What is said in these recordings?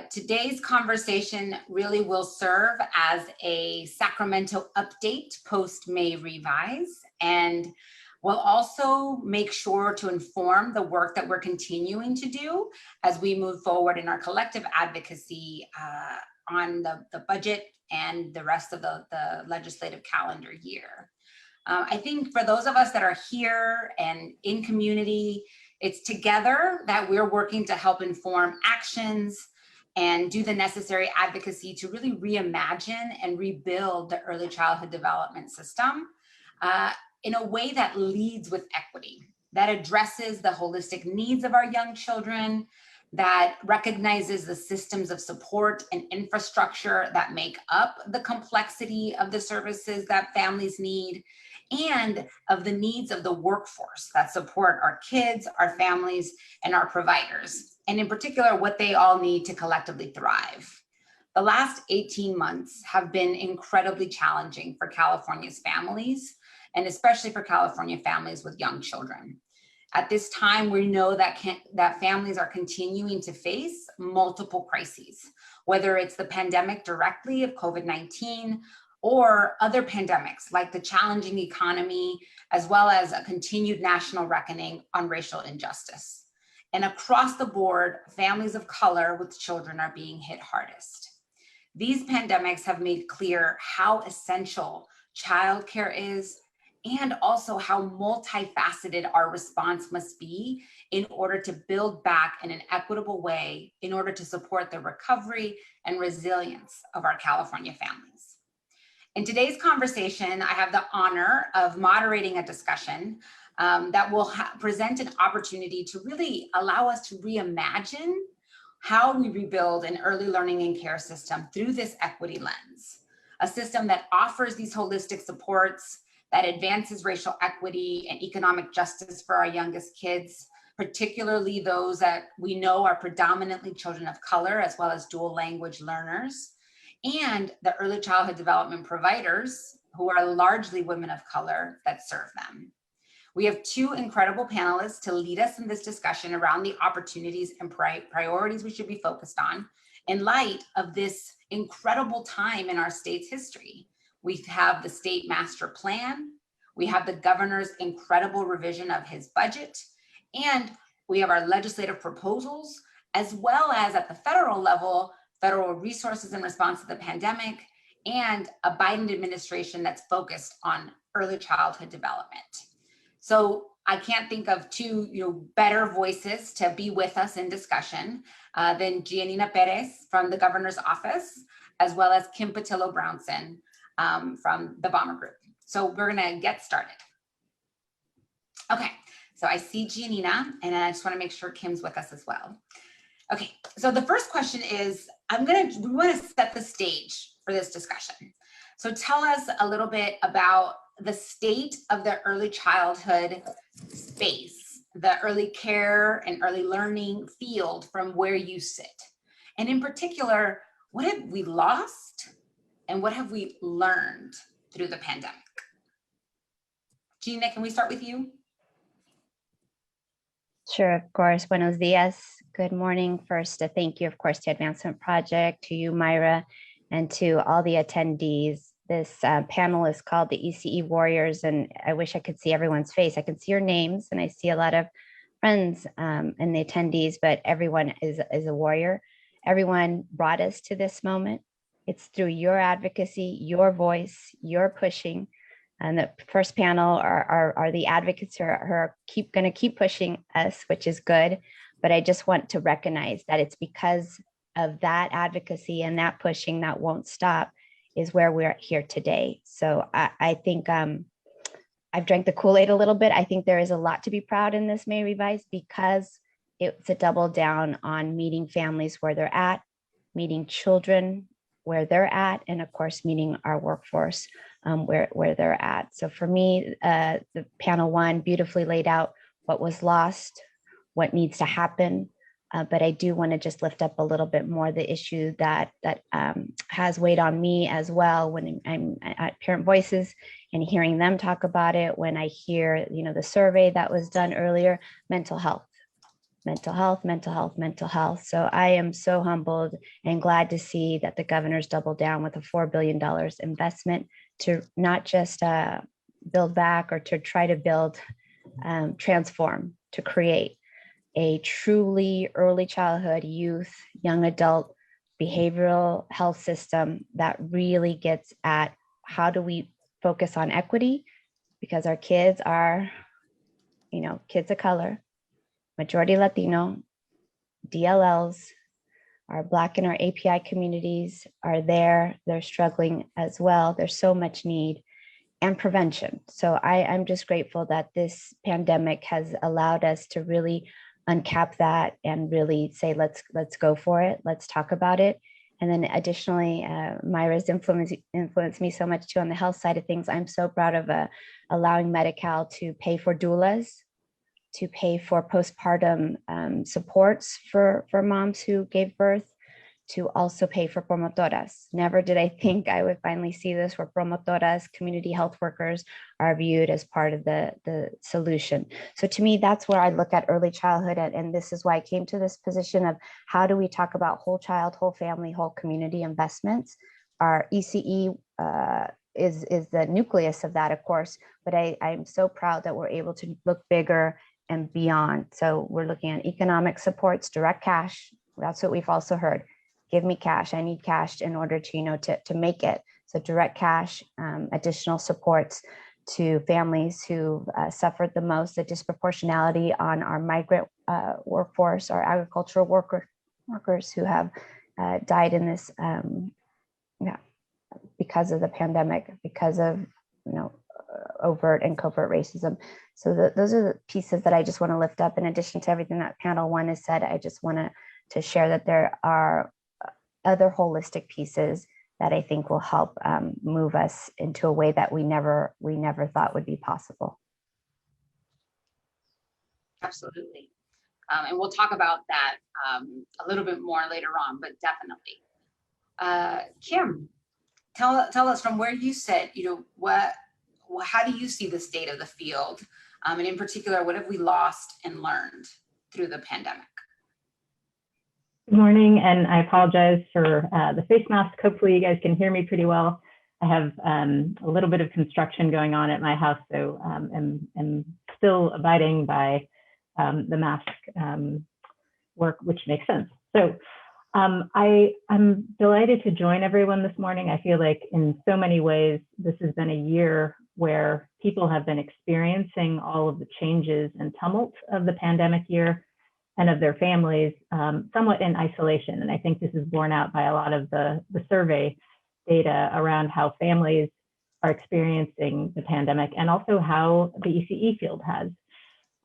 Today's conversation really will serve as a Sacramento update post-May revise, and will also make sure to inform the work that we're continuing to do as we move forward in our collective advocacy on the budget and the rest of the legislative calendar year. I think for those of us that are here and in community, it's together that we're working to help inform actions and do the necessary advocacy to really reimagine and rebuild the early childhood development system in a way that leads with equity, that addresses the holistic needs of our young children, that recognizes the systems of support and infrastructure that make up the complexity of the services that families need, and of the needs of the workforce that support our kids, our families, and our providers, and in particular, what they all need to collectively thrive. The last 18 months have been incredibly challenging for California's families, and especially for California families with young children. At this time, we know that families are continuing to face multiple crises, whether it's the pandemic directly of COVID-19 or other pandemics like the challenging economy, as well as a continued national reckoning on racial injustice. And across the board, families of color with children are being hit hardest. These pandemics have made clear how essential childcare is, and also how multifaceted our response must be in order to build back in an equitable way in order to support the recovery and resilience of our California families. In today's conversation, I have the honor of moderating a discussion that will present an opportunity to really allow us to reimagine how we rebuild an early learning and care system through this equity lens, a system that offers these holistic supports, that advances racial equity and economic justice for our youngest kids, particularly those that we know are predominantly children of color, as well as dual language learners, and the early childhood development providers who are largely women of color that serve them. We have two incredible panelists to lead us in this discussion around the opportunities and priorities we should be focused on in light of this incredible time in our state's history. We have the state master plan, we have the governor's incredible revision of his budget, and we have our legislative proposals, as well as at the federal level, federal resources in response to the pandemic, and a Biden administration that's focused on early childhood development. So I can't think of two better voices to be with us in discussion than Giannina Perez from the governor's office, as well as Kim Pattillo Brownson from the Ballmer group. So we're gonna get started. Okay, so I see Giannina, and I just wanna make sure Kim's with us as well. Okay, so the first question is, we wanna set the stage for this discussion. So tell us a little bit about the state of the early childhood space, the early care and early learning field from where you sit. And in particular, what have we lost and what have we learned through the pandemic? Gina, can we start with you? Sure, of course. Buenos dias. Good morning. First, a thank you, of course, to Advancement Project, to you, Mayra, and to all the attendees. This panel is called the ECE Warriors, and I wish I could see everyone's face. I can see your names, and I see a lot of friends in the attendees, but everyone is a warrior. Everyone brought us to this moment. It's through your advocacy, your voice, your pushing. And the first panel are the advocates who are going to keep pushing us, which is good. But I just want to recognize that it's because of that advocacy and that pushing that won't stop is where we're here today. So I think I've drank the Kool-Aid a little bit. I think there is a lot to be proud in this May revise because it's a double down on meeting families where they're at, meeting children where they're at, and of course, meeting our workforce where they're at. So for me, the panel one beautifully laid out what was lost, what needs to happen. But I do want to just lift up a little bit more the issue that has weighed on me as well when I'm at Parent Voices and hearing them talk about it, when I hear, the survey that was done earlier, mental health. mental health, mental health, mental health. So I am so humbled and glad to see that the governor's doubled down with a $4 billion investment to not just build back or to try to build, transform, to create a truly early childhood, youth, young adult behavioral health system that really gets at how do we focus on equity, because our kids are, kids of color, majority Latino, DLLs, our Black and our API communities are there. They're struggling as well. There's so much need, and prevention. So I'm just grateful that this pandemic has allowed us to really uncap that and really say, let's go for it. Let's talk about it. And then additionally, Mayra's influenced me so much too on the health side of things. I'm so proud of allowing Medi-Cal to pay for doulas, to pay for postpartum supports for moms who gave birth, to also pay for promotoras. Never did I think I would finally see this, where promotoras, community health workers, are viewed as part of the solution. So to me, that's where I look at early childhood, and this is why I came to this position of how do we talk about whole child, whole family, whole community investments. Our ECE is the nucleus of that, of course, but I'm so proud that we're able to look bigger and beyond. So we're looking at economic supports, direct cash. That's what we've also heard. Give me cash. I need cash in order to make it. So direct cash, additional supports to families who suffered the most, the disproportionality on our migrant workforce, our agricultural workers who have died in this, because of the pandemic, because of overt and covert racism. So those are the pieces that I just want to lift up. In addition to everything that panel one has said, I just want to share that there are other holistic pieces that I think will help move us into a way that we never thought would be possible. Absolutely. And we'll talk about that a little bit more later on, but definitely. Kim, tell us from where you sit, how do you see the state of the field? And in particular, what have we lost and learned through the pandemic? Good morning, and I apologize for the face mask. Hopefully you guys can hear me pretty well. I have a little bit of construction going on at my house, so I'm still abiding by the mask work, which makes sense. So I'm delighted to join everyone this morning. I feel like in so many ways, this has been a year where people have been experiencing all of the changes and tumult of the pandemic year and of their families, somewhat in isolation. And I think this is borne out by a lot of the survey data around how families are experiencing the pandemic, and also how the ECE field has.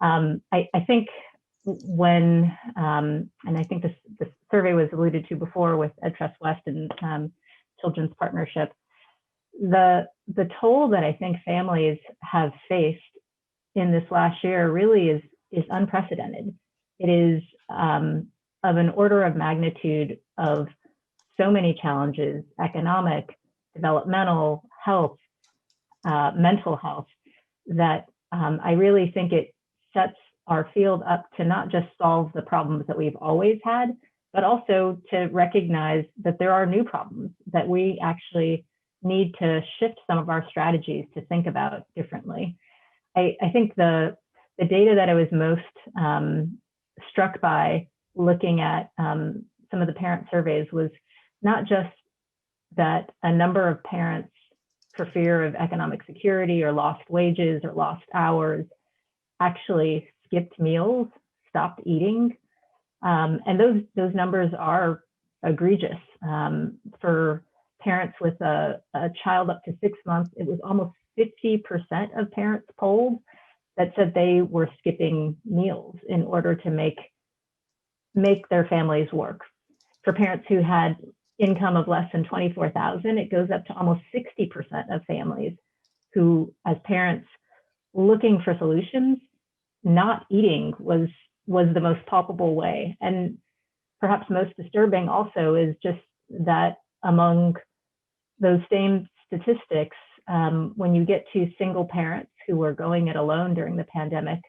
I think when, and I think this survey was alluded to before with EdTrust West and Children's Partnership, the toll that I think families have faced in this last year really is unprecedented. It is of an order of magnitude of so many challenges: economic, developmental, health, mental health, that I really think it sets our field up to not just solve the problems that we've always had, but also to recognize that there are new problems that we actually need to shift some of our strategies to think about differently. I think the data that I was most struck by looking at some of the parent surveys was not just that a number of parents, for fear of economic security or lost wages or lost hours, actually skipped meals, stopped eating. And those numbers are egregious. For parents with a child up to 6 months, it was almost 50% of parents polled that said they were skipping meals in order to make their families work. For parents who had income of less than $24,000, it goes up to almost 60% of families who, as parents looking for solutions, not eating was the most palpable way. And perhaps most disturbing also is just that among those same statistics, when you get to single parents who were going it alone during the pandemic,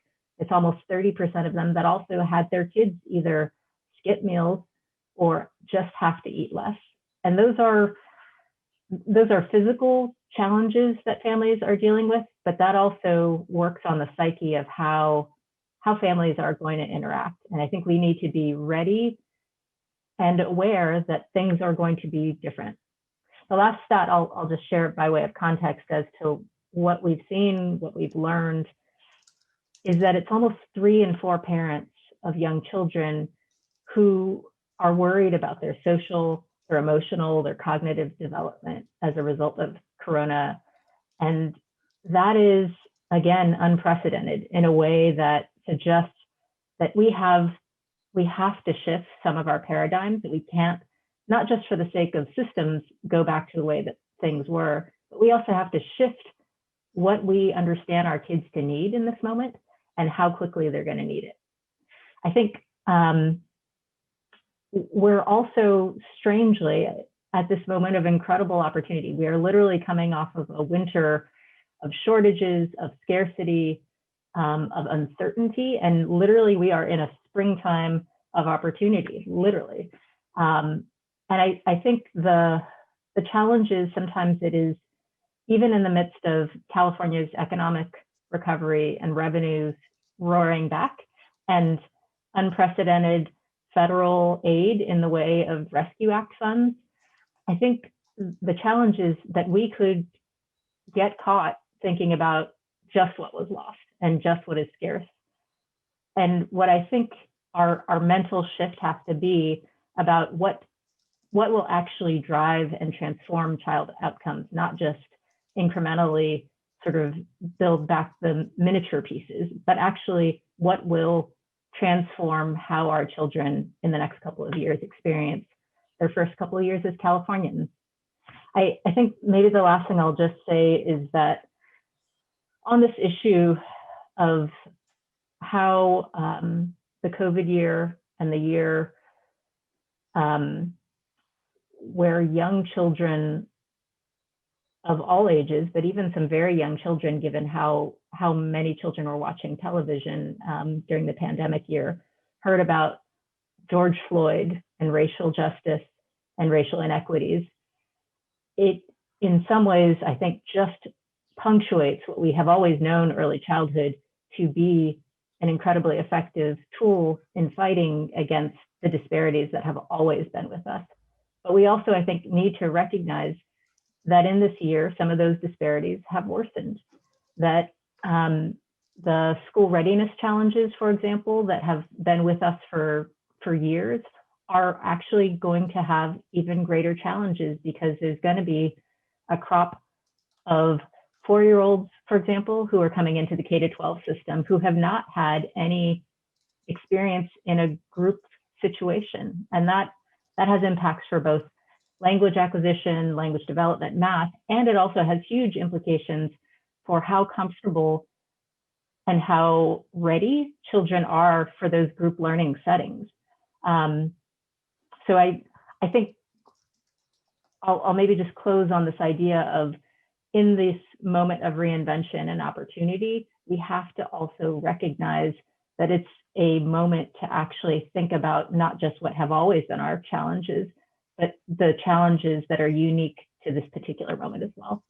it's almost 30% of them that also had their kids either skip meals or just have to eat less. And those are physical challenges that families are dealing with, but that also works on the psyche of how families are going to interact. And I think we need to be ready and aware that things are going to be different. The last stat I'll just share by way of context as to what we've seen, what we've learned, is that it's almost 3 in 4 parents of young children who are worried about their social, their emotional, their cognitive development as a result of Corona. And that is, again, unprecedented in a way that suggests that we have to shift some of our paradigms, that we can't, not just for the sake of systems, go back to the way that things were, but we also have to shift what we understand our kids to need in this moment and how quickly they're going to need it. I think we're also strangely at this moment of incredible opportunity. We are literally coming off of a winter of shortages, of scarcity, of uncertainty, and literally we are in a springtime of opportunity, literally. And I think the challenge is sometimes it is, even in the midst of California's economic recovery and revenues roaring back and unprecedented federal aid in the way of Rescue Act funds, I think the challenge is that we could get caught thinking about just what was lost and just what is scarce. And what I think our mental shift has to be about what will actually drive and transform child outcomes, not just incrementally sort of build back the miniature pieces, but actually what will transform how our children in the next couple of years experience their first couple of years as Californians. I think maybe the last thing I'll just say is that on this issue of how the COVID year and the year where young children of all ages, but even some very young children, given how many children were watching television during the pandemic year, heard about George Floyd and racial justice and racial inequities. It, in some ways, I think just punctuates what we have always known early childhood to be an incredibly effective tool in fighting against the disparities that have always been with us. But we also, I think, need to recognize that in this year, some of those disparities have worsened, that the school readiness challenges, for example, that have been with us for years are actually going to have even greater challenges because there's going to be a crop of 4-year-olds, for example, who are coming into the K-12 system who have not had any experience in a group situation. And that has impacts for both language acquisition, language development, math, and it also has huge implications for how comfortable and how ready children are for those group learning settings. So I think I'll maybe just close on this idea of, in this moment of reinvention and opportunity, we have to also recognize that it's a moment to actually think about not just what have always been our challenges, but the challenges that are unique to this particular moment as well.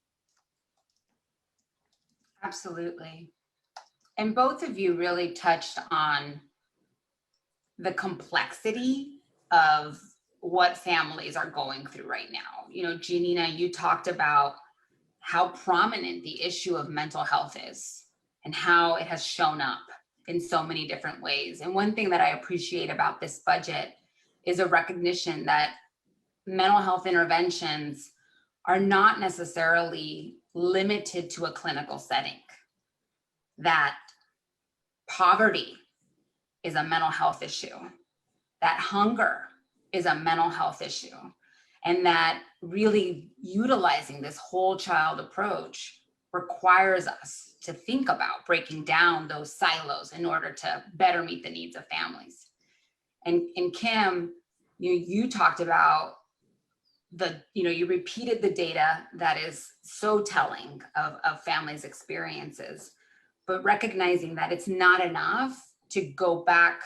Absolutely. And both of you really touched on the complexity of what families are going through right now. You know, Giannina, you talked about how prominent the issue of mental health is and how it has shown up in so many different ways. And one thing that I appreciate about this budget is a recognition that mental health interventions are not necessarily limited to a clinical setting, that poverty is a mental health issue, that hunger is a mental health issue, and that really utilizing this whole child approach requires us to think about breaking down those silos in order to better meet the needs of families. And Kim, you talked about you repeated the data that is so telling of families' experiences. but recognizing that it's not enough to go back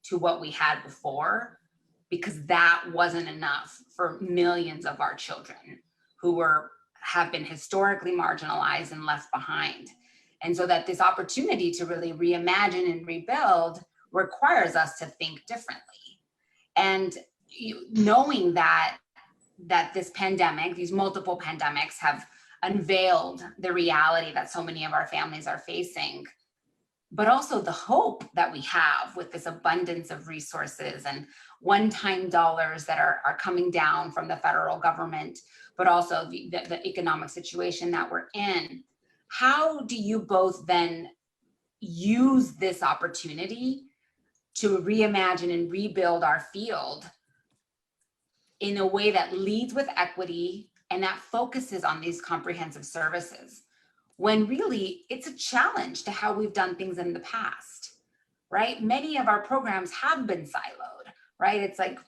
to what we had before, because that wasn't enough for millions of our children who have been historically marginalized and left behind. And so that this opportunity to really reimagine and rebuild requires us to think differently. And knowing that this pandemic, these multiple pandemics have unveiled the reality that so many of our families are facing, but also the hope that we have with this abundance of resources and one-time dollars that are coming down from the federal government, but also the economic situation that we're in. How do you both then use this opportunity to reimagine and rebuild our field in a way that leads with equity and that focuses on these comprehensive services, when really it's a challenge to how we've done things in the past, right? Many of our programs have been siloed, right? It's like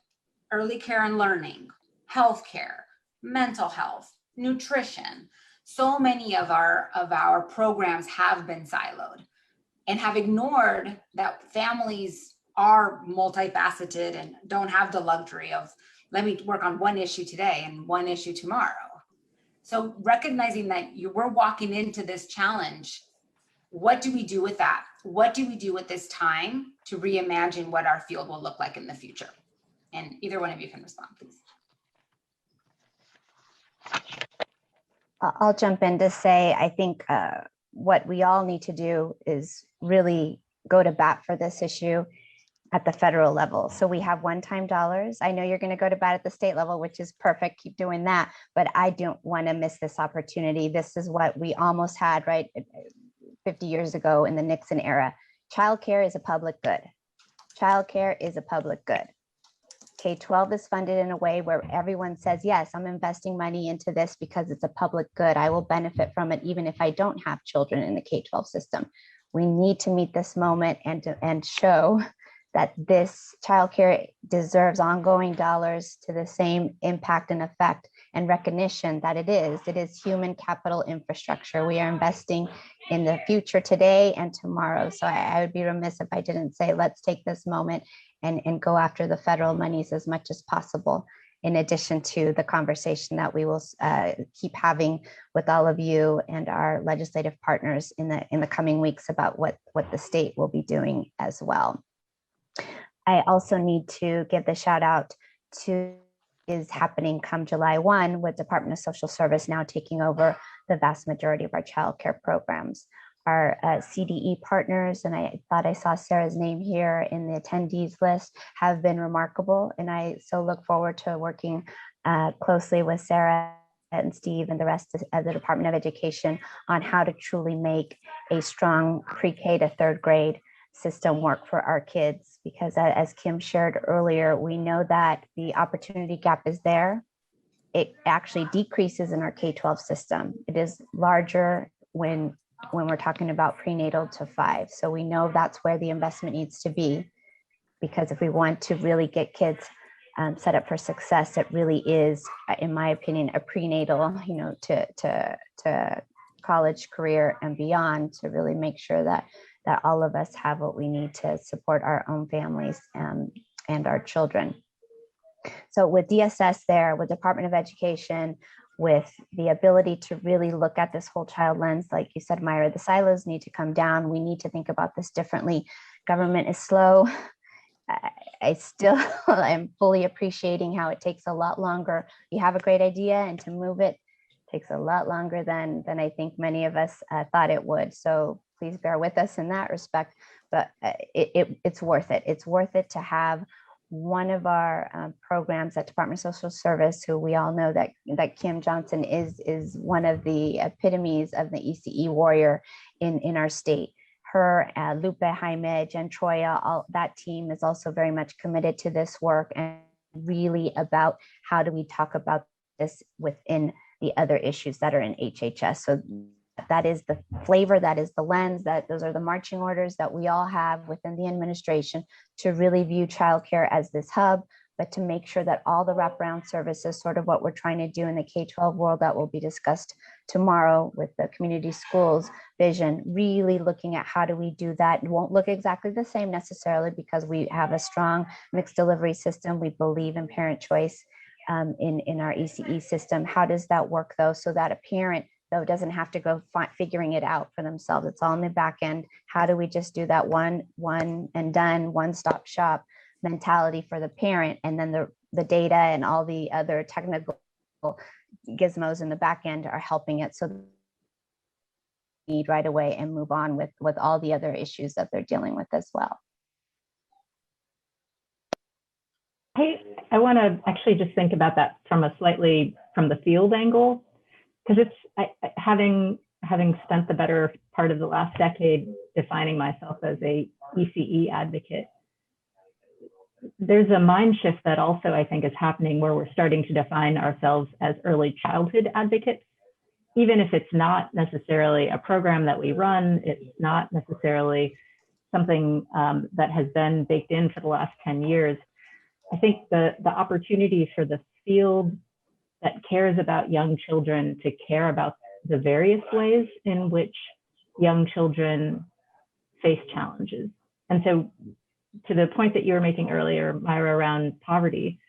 early care and learning, healthcare, mental health, nutrition. So many of our programs have been siloed and have ignored that families are multifaceted and don't have the luxury of, let me work on one issue today and one issue tomorrow. So recognizing that we're walking into this challenge, what do we do with that? What do we do with this time to reimagine what our field will look like in the future? And either one of you can respond, please. I'll jump in to say, I think what we all need to do is really go to bat for this issue at the federal level. So we have one-time dollars. I know you're going to go to bat at the state level, which is perfect. Keep doing that. But I don't want to miss this opportunity. This is what we almost had, right, 50 years ago in the Nixon era. Childcare is a public good. Childcare is a public good. K-12 is funded in a way where everyone says, yes, I'm investing money into this because it's a public good. I will benefit from it even if I don't have children in the K-12 system. We need to meet this moment and show that this childcare deserves ongoing dollars to the same impact and effect and recognition that it is human capital infrastructure. We are investing in the future today and tomorrow. So I would be remiss if I didn't say, let's take this moment and go after the federal monies as much as possible, in addition to the conversation that we will keep having with all of you and our legislative partners in the coming weeks about what the state will be doing as well. I also need to give the shout out to is happening come July 1 with Department of Social Service now taking over the vast majority of our childcare programs. Our CDE partners, and I thought I saw Sarah's name here in the attendees list, have been remarkable. And I so look forward to working closely with Sarah and Steve and the rest of the Department of Education on how to truly make a strong pre-K to third grade system work for our kids, because as Kim shared earlier, we know that the opportunity gap is there. It actually decreases in our K-12 system. It is larger when we're talking about prenatal to 5. So we know that's where the investment needs to be, because if we want to really get kids set up for success, it really is, in my opinion, a prenatal, to college, career, and beyond, to really make sure that all of us have what we need to support our own families and our children. So with DSS there, with Department of Education, with the ability to really look at this whole child lens, like you said, Mayra, the silos need to come down. We need to think about this differently. Government is slow. I still am fully appreciating how it takes a lot longer. You have a great idea, and to move it takes a lot longer than I think many of us thought it would. So please bear with us in that respect, but it's worth it. It's worth it to have one of our programs at Department of Social Service, who we all know that Kim Johnson is one of the epitomes of the ECE warrior in our state. Her, Lupe, Jaime, Jen Troya, all that team is also very much committed to this work, and really about how do we talk about this within the other issues that are in HHS. So that is the flavor, that is the lens, those are the marching orders that we all have within the administration to really view childcare as this hub, but to make sure that all the wraparound services, sort of what we're trying to do in the K-12 world that will be discussed tomorrow with the community schools vision, really looking at how do we do that. It won't look exactly the same necessarily because we have a strong mixed delivery system. We believe in parent choice in our ECE system. How does that work though, so that a parent though doesn't have to go figuring it out for themselves? It's all in the back end. How do we just do that one and done, one-stop shop mentality for the parent, and then the data and all the other technical gizmos in the back end are helping it so they need right away and move on with all the other issues that they're dealing with as well. I want to actually just think about that from the field angle, because it's having spent the better part of the last decade defining myself as a ECE advocate. There's a mind shift that also I think is happening where we're starting to define ourselves as early childhood advocates, even if it's not necessarily a program that we run, it's not necessarily something that has been baked in for the last 10 years. I think the opportunity for the field that cares about young children to care about the various ways in which young children face challenges. And so to the point that you were making earlier, Mayra, around poverty,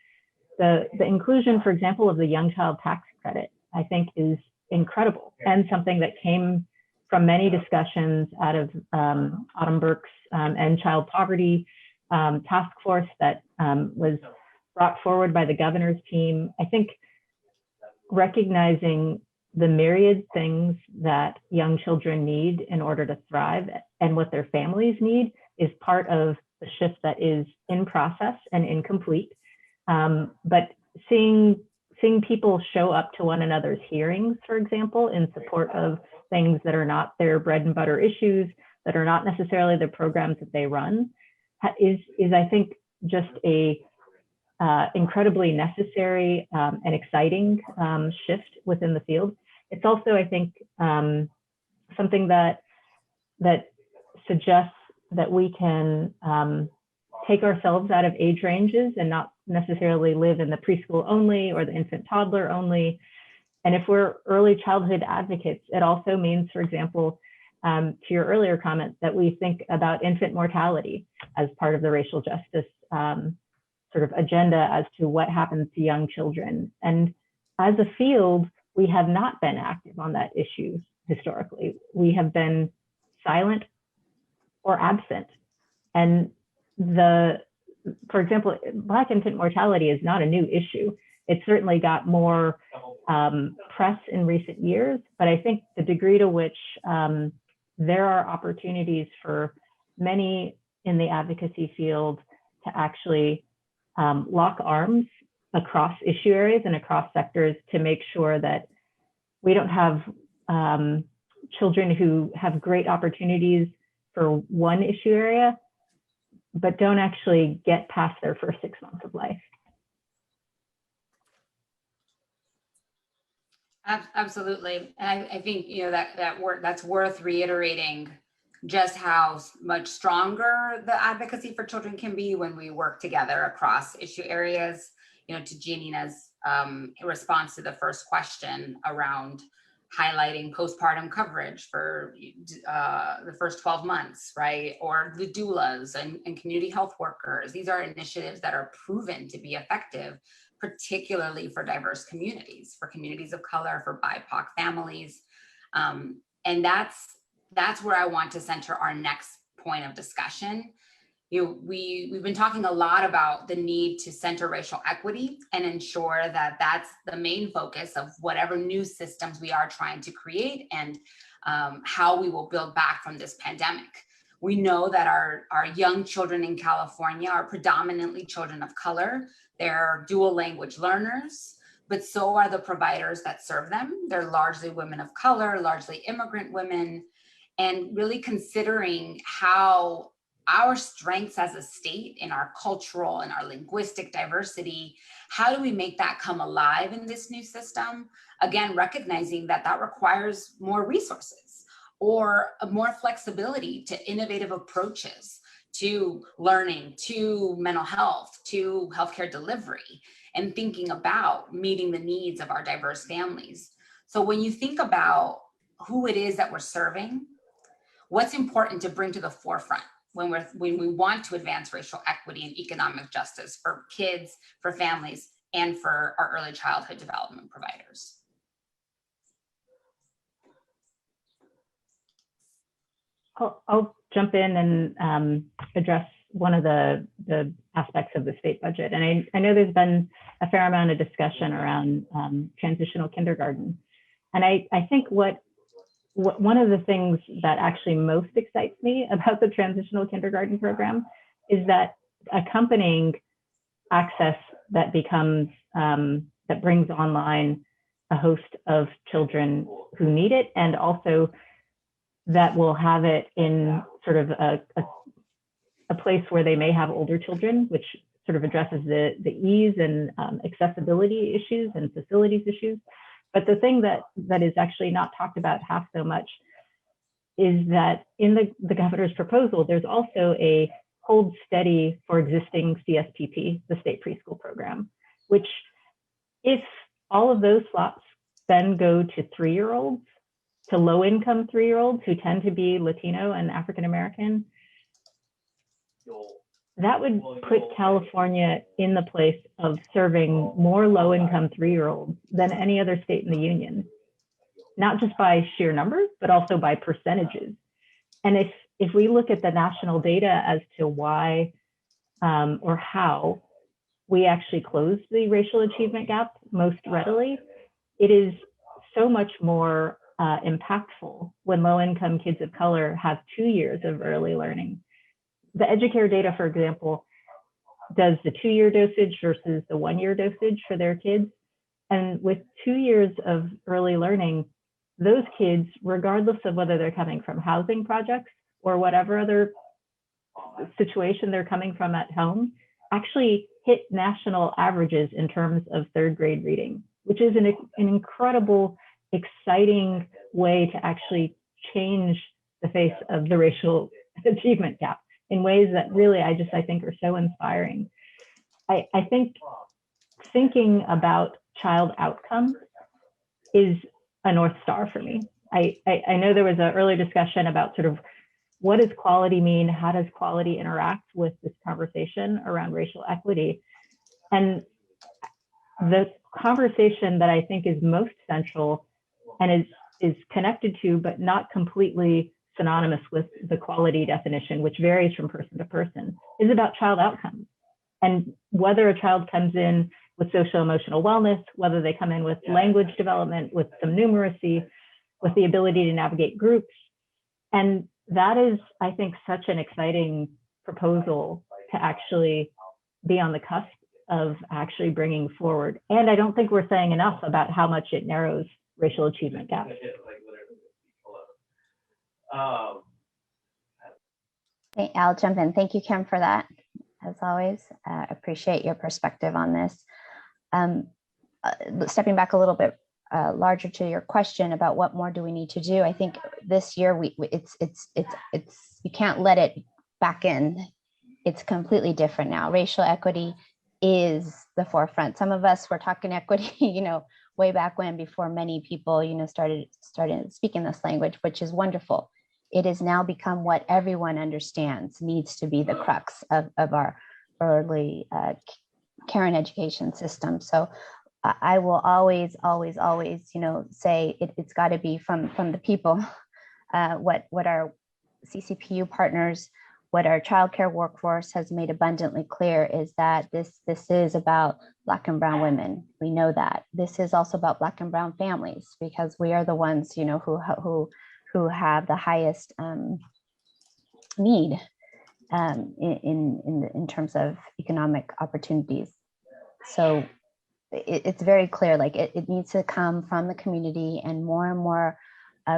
the inclusion, for example, of the young child tax credit, I think is incredible and something that came from many discussions out of Autumn Burke's End Child Poverty task force that was brought forward by the governor's team. I think recognizing the myriad things that young children need in order to thrive and what their families need is part of the shift that is in process and incomplete. But seeing people show up to one another's hearings, for example, in support of things that are not their bread and butter issues, that are not necessarily the programs that they run, is I think just a incredibly necessary and exciting shift within the field. It's also, I think, something that suggests that we can take ourselves out of age ranges and not necessarily live in the preschool only or the infant toddler only. And if we're early childhood advocates, it also means, for example, to your earlier comment, that we think about infant mortality as part of the racial justice sort of agenda as to what happens to young children. And as a field, we have not been active on that issue historically. We have been silent or absent. And for example, Black infant mortality is not a new issue. It's certainly got more press in recent years, but I think the degree to which there are opportunities for many in the advocacy field to actually lock arms across issue areas and across sectors to make sure that we don't have children who have great opportunities for one issue area, but don't actually get past their first 6 months of life. Absolutely. And I think, that's worth reiterating just how much stronger the advocacy for children can be when we work together across issue areas. To Giannina's response to the first question around highlighting postpartum coverage for the first 12 months, right? Or the doulas and community health workers. These are initiatives that are proven to be effective, particularly for diverse communities, for communities of color, for BIPOC families. And that's where I want to center our next point of discussion. We've been talking a lot about the need to center racial equity and ensure that that's the main focus of whatever new systems we are trying to create and how we will build back from this pandemic. We know that our young children in California are predominantly children of color. They're dual language learners, but so are the providers that serve them. They're largely women of color, largely immigrant women, and really considering how our strengths as a state in our cultural and our linguistic diversity, how do we make that come alive in this new system? Again, recognizing that that requires more resources or more flexibility to innovative approaches to learning, to mental health, to healthcare delivery, and thinking about meeting the needs of our diverse families. So when you think about who it is that we're serving, what's important to bring to the forefront when we want to advance racial equity and economic justice for kids, for families, and for our early childhood development providers? I'll jump in and address one of the aspects of the state budget. And I know there's been a fair amount of discussion around transitional kindergarten. And I think what one of the things that actually most excites me about the transitional kindergarten program is that accompanying access that becomes, that brings online a host of children who need it, and also that will have it in sort of a place where they may have older children, which sort of addresses the ease and accessibility issues and facilities issues. But the thing that is actually not talked about half so much is that in the governor's proposal, there's also a hold steady for existing CSPP, the state preschool program, which if all of those slots then go to 3-year-olds, to low-income 3-year-olds who tend to be Latino and African-American, that would put California in the place of serving more low-income 3-year-olds than any other state in the union, not just by sheer numbers, but also by percentages. And if we look at the national data as to why or how we actually close the racial achievement gap most readily, it is so much more impactful when low-income kids of color have 2 years of early learning. The Educare data, for example, does the 2-year dosage versus the 1-year dosage for their kids. And with 2 years of early learning, those kids, regardless of whether they're coming from housing projects or whatever other situation they're coming from at home, actually hit national averages in terms of 3rd grade reading, which is an incredible, exciting way to actually change the face of the racial achievement gap in ways that really I think are so inspiring. I think thinking about child outcomes is a North Star for me. I know there was an earlier discussion about sort of what does quality mean? How does quality interact with this conversation around racial equity? And the conversation that I think is most central and is connected to, but not completely synonymous with the quality definition, which varies from person to person, is about child outcomes. And whether a child comes in with social emotional wellness, whether they come in with language development, with some numeracy, with the ability to navigate groups. And that is, I think, such an exciting proposal to actually be on the cusp of actually bringing forward. And I don't think we're saying enough about how much it narrows racial achievement gaps. Okay, I'll jump in. Thank you, Kim, for that. As always, appreciate your perspective on this. Stepping back a little bit larger to your question about what more do we need to do, I think this year it's you can't let it back in. It's completely different now. Racial equity is the forefront. Some of us were talking equity, way back when, before many people, started speaking this language, which is wonderful. It has now become what everyone understands needs to be the crux of our early care and education system. So I will always, say it's got to be from the people. What our CCPU partners, what our childcare workforce has made abundantly clear is that this is about Black and Brown women. We know that. This is also about Black and Brown families, because we are the ones, who have the highest need in terms of economic opportunities. So it's very clear, like it needs to come from the community, and more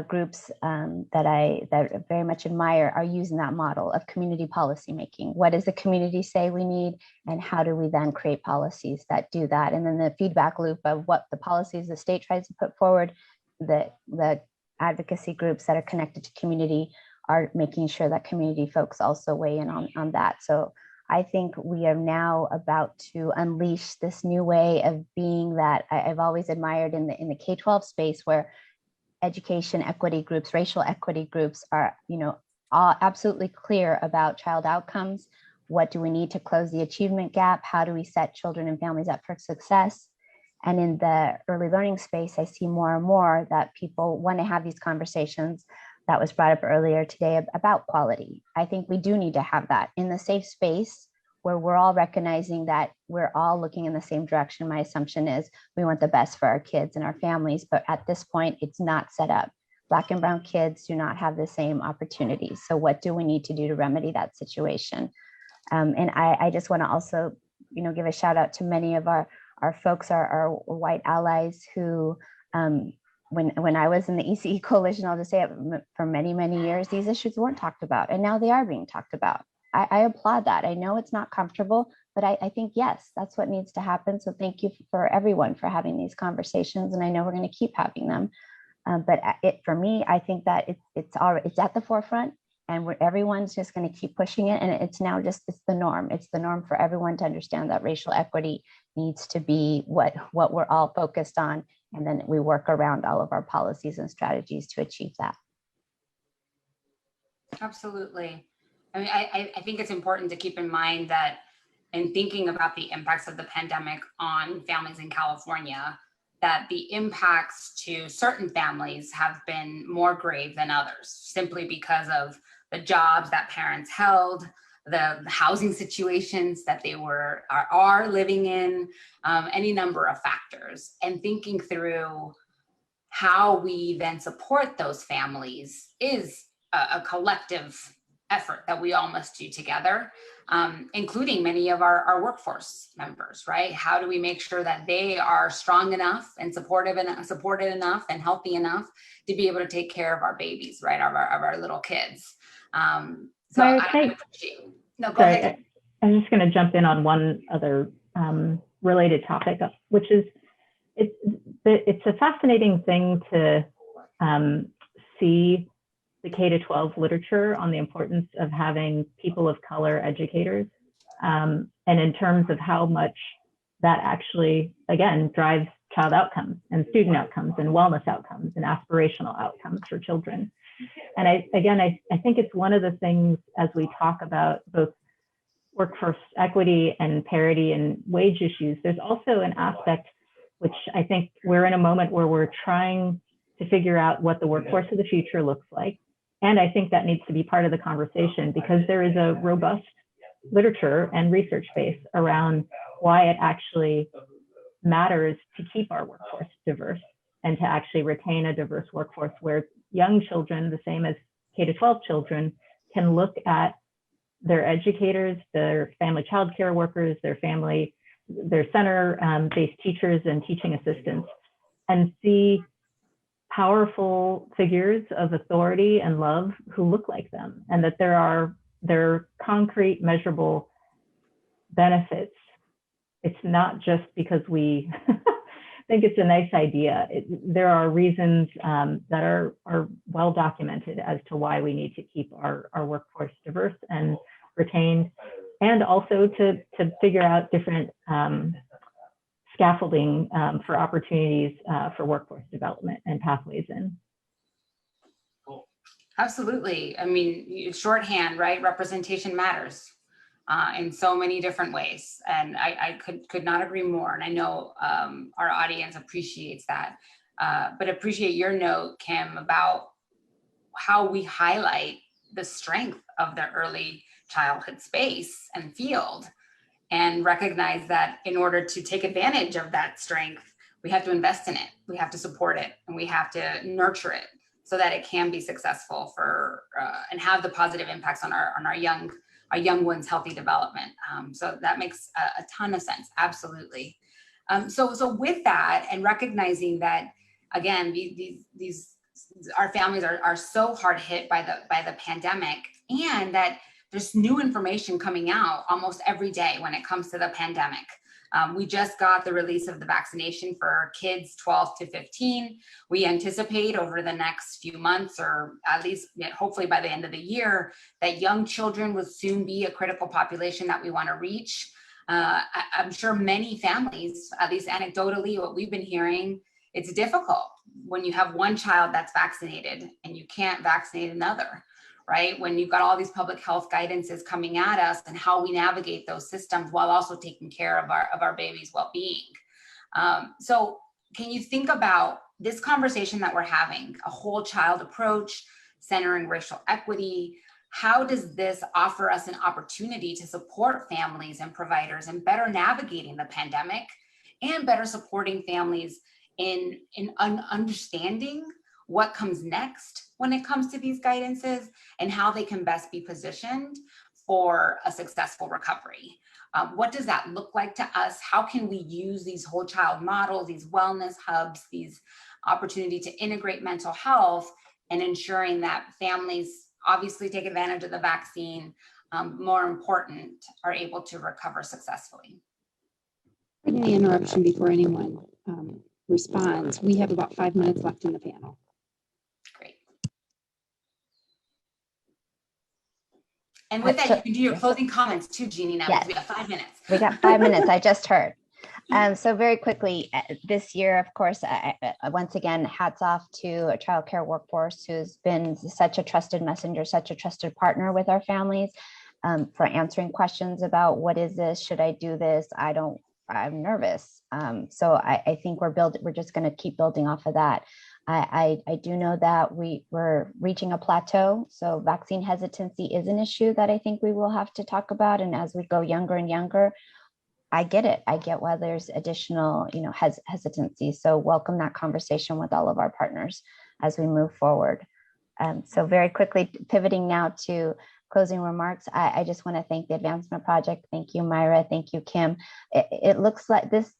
groups that very much admire are using that model of community policy making. What does the community say we need, and how do we then create policies that do that? And then the feedback loop of what the policies the state tries to put forward, the advocacy groups that are connected to community are making sure that community folks also weigh in on that. So I think we are now about to unleash this new way of being that I've always admired in the K-12 space, where education equity groups, racial equity groups are, all absolutely clear about child outcomes. What do we need to close the achievement gap? How do we set children and families up for success? And in the early learning space, I see more and more that people want to have these conversations that was brought up earlier today about quality. I think we do need to have that in the safe space where we're all recognizing that we're all looking in the same direction. My assumption is we want the best for our kids and our families, but at this point, it's not set up. Black and brown kids do not have the same opportunities. So what do we need to do to remedy that situation? And I just want to also, give a shout out to many of our folks, our white allies who, when I was in the ECE coalition, I'll just say it, for many, many years, these issues weren't talked about, and now they are being talked about. I applaud that. I know it's not comfortable, but I think, yes, that's what needs to happen. So thank you for everyone for having these conversations. And I know we're going to keep having them. But for me, I think that it's at the forefront, and everyone's just going to keep pushing it. And it's now it's the norm. It's the norm for everyone to understand that racial equity needs to be what we're all focused on. And then we work around all of our policies and strategies to achieve that. Absolutely. I mean, I think it's important to keep in mind that in thinking about the impacts of the pandemic on families in California, that the impacts to certain families have been more grave than others, simply because of the jobs that parents held, the housing situations that they are living in, any number of factors. And thinking through how we then support those families is a collective effort that we all must do together, including many of our workforce members, right? How do we make sure that they are strong enough and supported enough and healthy enough to be able to take care of our babies, right? Of our little kids. So Mayra, I appreciate. No, go sorry, ahead. I'm just going to jump in on one other related topic, which is it's a fascinating thing to see the K-12 literature on the importance of having people of color educators, and in terms of how much that actually, again, drives child outcomes and student outcomes and wellness outcomes and aspirational outcomes for children. And I think it's one of the things, as we talk about both workforce equity and parity and wage issues, there's also an aspect which I think we're in a moment where we're trying to figure out what the workforce of the future looks like. And I think that needs to be part of the conversation, because there is a robust literature and research base around why it actually matters to keep our workforce diverse and to actually retain a diverse workforce where young children, the same as K-12 children, can look at their educators, their family child care workers, their center-based teachers and teaching assistants, and see powerful figures of authority and love who look like them, and that there are concrete, measurable benefits. It's not just because we think it's a nice idea. There are reasons that are well documented as to why we need to keep our workforce diverse and retained, and also to figure out different scaffolding for opportunities for workforce development and pathways in. Absolutely. I mean, shorthand, right? Representation matters in so many different ways. And I could not agree more. And I know our audience appreciates that. But appreciate your note, Kim, about how we highlight the strength of the early childhood space and field, and recognize that in order to take advantage of that strength, we have to invest in it, we have to support it, and we have to nurture it so that it can be successful for and have the positive impacts on our young ones' healthy development. So that makes a ton of sense. Absolutely. So with that, and recognizing that, again, these our families are so hard hit by the pandemic, and that there's new information coming out almost every day when it comes to the pandemic. We just got the release of the vaccination for kids 12 to 15. We anticipate over the next few months, or at least hopefully by the end of the year, that young children will soon be a critical population that we want to reach. I'm sure many families, at least anecdotally, what we've been hearing, it's difficult when you have one child that's vaccinated and you can't vaccinate another, right? When you've got all these public health guidances coming at us and how we navigate those systems while also taking care of our baby's well-being. So can you think about this conversation that we're having, a whole child approach, centering racial equity? How does this offer us an opportunity to support families and providers in better navigating the pandemic and better supporting families in understanding what comes next when it comes to these guidances and how they can best be positioned for a successful recovery? What does that look like to us? How can we use these whole child models, these wellness hubs, these opportunity to integrate mental health, and ensuring that families obviously take advantage of the vaccine, more important, are able to recover successfully? Any interruption before anyone responds. We have about 5 minutes left in the panel. Great. And with that, you can do your closing comments too, Giannina, because we got 5 minutes. We got 5 minutes, I just heard. So very quickly, this year, of course, once again, hats off to a childcare workforce who's been such a trusted messenger, such a trusted partner with our families, for answering questions about what is this, should I do this, I'm nervous. So I think we're just going to keep building off of that. I do know that we're reaching a plateau. So vaccine hesitancy is an issue that I think we will have to talk about. And as we go younger and younger, I get it. I get why there's additional, hesitancy. So welcome that conversation with all of our partners as we move forward. So very quickly, pivoting now to closing remarks, I just want to thank the Advancement Project. Thank you, Mayra. Thank you, Kim. It looks like this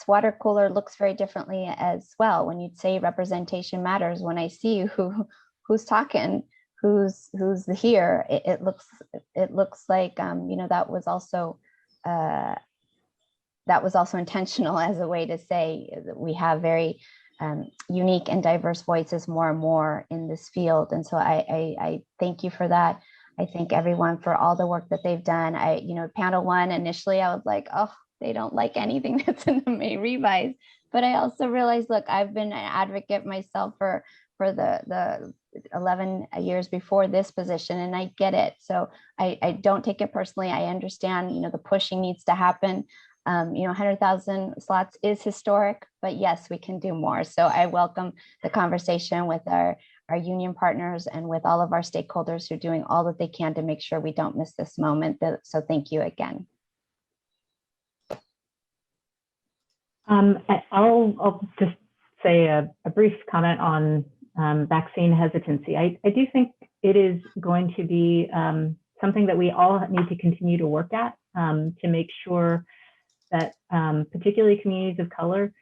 water cooler looks very differently as well. When you say representation matters, when I see who's talking, who's here, it looks like that was also intentional as a way to say that we have very unique and diverse voices more and more in this field. And so I thank you for that. I thank everyone for all the work that they've done. Panel one, initially I was like, oh, they don't like anything that's in the May revise. But I also realized, look, I've been an advocate myself for the 11 years before this position, and I get it. So I don't take it personally. I understand, the pushing needs to happen. 100,000 slots is historic, but yes, we can do more. So I welcome the conversation with our union partners and with all of our stakeholders who are doing all that they can to make sure we don't miss this moment. So thank you again. I'll just say a brief comment on vaccine hesitancy. I do think it is going to be something that we all need to continue to work at to make sure that particularly communities of color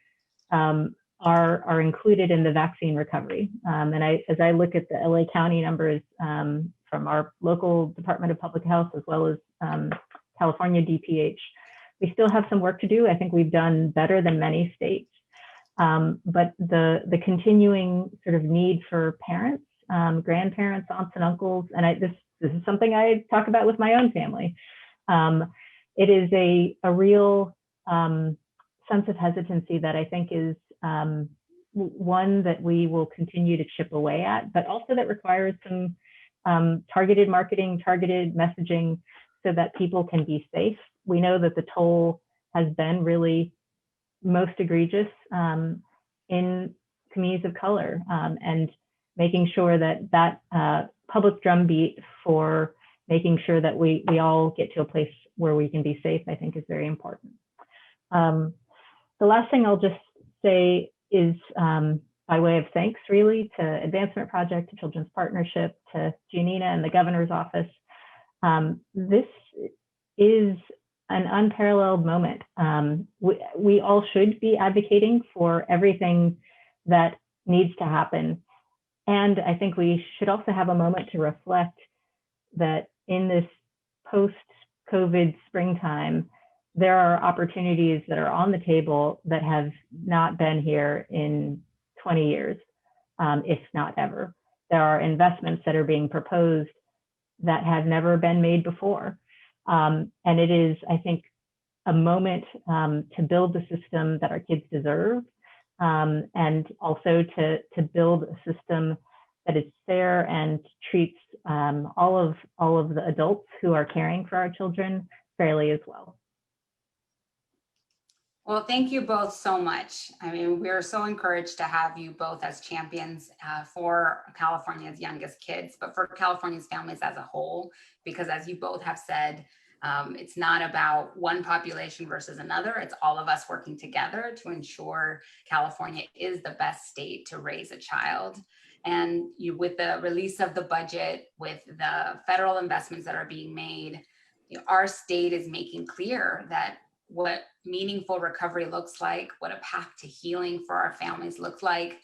are included in the vaccine recovery. As I look at the LA County numbers from our local Department of Public Health, as well as California DPH, we still have some work to do. I think we've done better than many states, but the continuing sort of need for parents, grandparents, aunts and uncles, and this is something I talk about with my own family. It is a real sense of hesitancy that I think is one that we will continue to chip away at, but also that requires some targeted marketing, targeted messaging so that people can be safe. We know that the toll has been really most egregious in communities of color, and making sure that public drumbeat for making sure that we all get to a place where we can be safe, I think is very important. The last thing I'll just say is by way of thanks really to Advancement Project, to Children's Partnership, to Giannina and the Governor's Office. This is an unparalleled moment. We all should be advocating for everything that needs to happen. And I think we should also have a moment to reflect that in this post-COVID springtime, there are opportunities that are on the table that have not been here in 20 years, if not ever. There are investments that are being proposed that have never been made before. And it is, I think, a moment to build the system that our kids deserve, and also to build a system that is fair and treats all of the adults who are caring for our children fairly as well. Well, thank you both so much. I mean, we're so encouraged to have you both as champions for California's youngest kids, but for California's families as a whole, because as you both have said, it's not about one population versus another. It's all of us working together to ensure California is the best state to raise a child. And with the release of the budget, with the federal investments that are being made, our state is making clear that what meaningful recovery looks like, what a path to healing for our families looks like.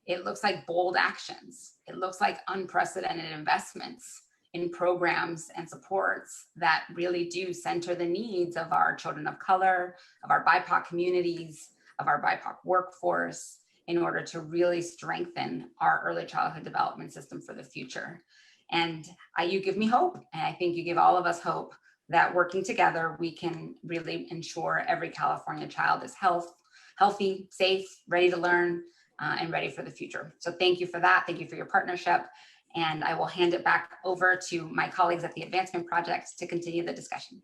It looks like bold actions. It looks like unprecedented investments in programs and supports that really do center the needs of our children of color, of our BIPOC communities, of our BIPOC workforce, in order to really strengthen our early childhood development system for the future. And you give me hope, and I think you give all of us hope that working together, we can really ensure every California child is healthy, safe, ready to learn, and ready for the future. So thank you for that. Thank you for your partnership. And I will hand it back over to my colleagues at the Advancement Project to continue the discussion.